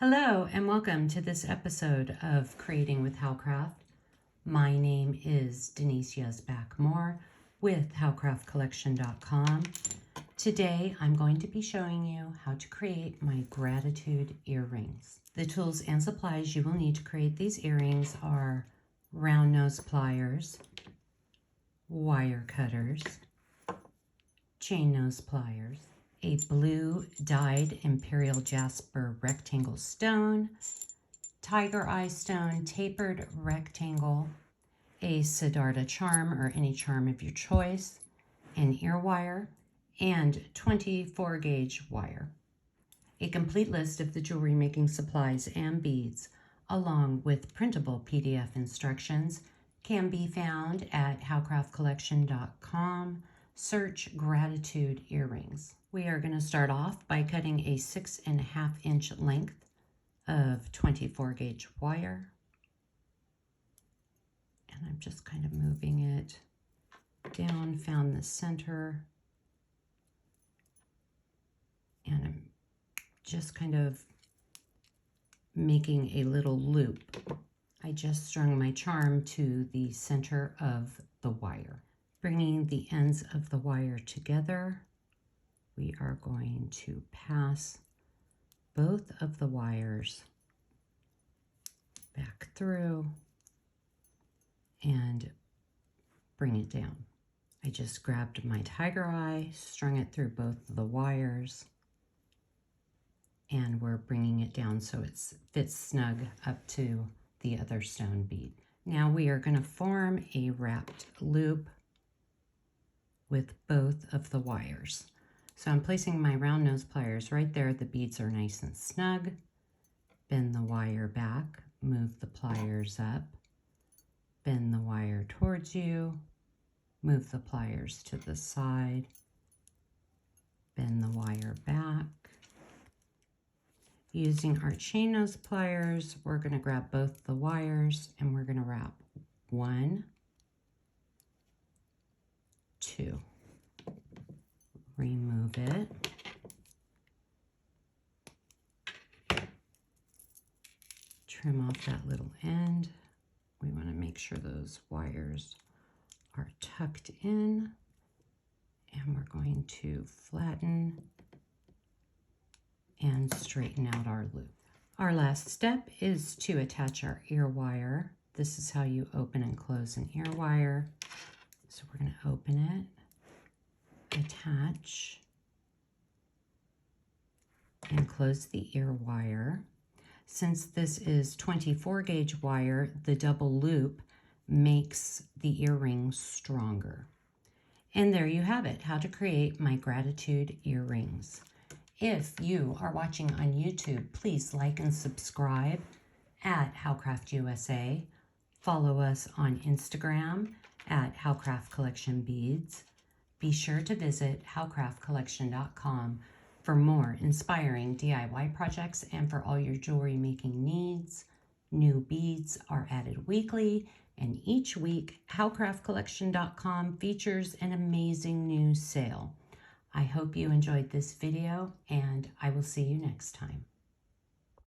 Hello and welcome to this episode of Creating with Howcraft. My name is Denise Yesback-Moore with howcraftcollection.com. Today I'm going to be showing you how to create my gratitude earrings. The tools and supplies you will need to create these earrings are round nose pliers, wire cutters, chain nose pliers, a blue dyed imperial jasper rectangle stone, tiger eye stone tapered rectangle, a Siddharth charm or any charm of your choice, an ear wire, and 24 gauge wire. A complete list of the jewelry making supplies and beads, along with printable PDF instructions, can be found at howcraftcollection.com. Search gratitude earrings. We are going to start off by cutting a 6.5 inch length of 24 gauge wire. And I'm just kind of moving it down, found the center. And I'm just kind of making a little loop. I just strung my charm to the center of the wire. Bringing the ends of the wire together, we are going to pass both of the wires back through and bring it down. I just grabbed my tiger eye, strung it through both of the wires, and we're bringing it down so it fits snug up to the other stone bead. Now we are going to form a wrapped loop with both of the wires. So I'm placing my round nose pliers right there. The beads are nice and snug. Bend the wire back, move the pliers up, bend the wire towards you, move the pliers to the side, bend the wire back. Using our chain nose pliers, we're going to grab both the wires and we're going to wrap 1, 2. Remove it. Trim off that little end. We want to make sure those wires are tucked in. And we're going to flatten and straighten out our loop. Our last step is to attach our ear wire. This is how you open and close an ear wire. So we're going to open it, attach, and close the ear wire. Since this is 24 gauge wire, the double loop makes the earring stronger. And there you have it, how to create my gratitude earrings. If you are watching on YouTube, please like and subscribe at Howcraft USA. Follow us on Instagram at Howcraft Collection Beads. Be sure to visit howcraftcollection.com for more inspiring DIY projects and for all your jewelry making needs. New beads are added weekly, and each week howcraftcollection.com features an amazing new sale. I hope you enjoyed this video, and I will see you next time.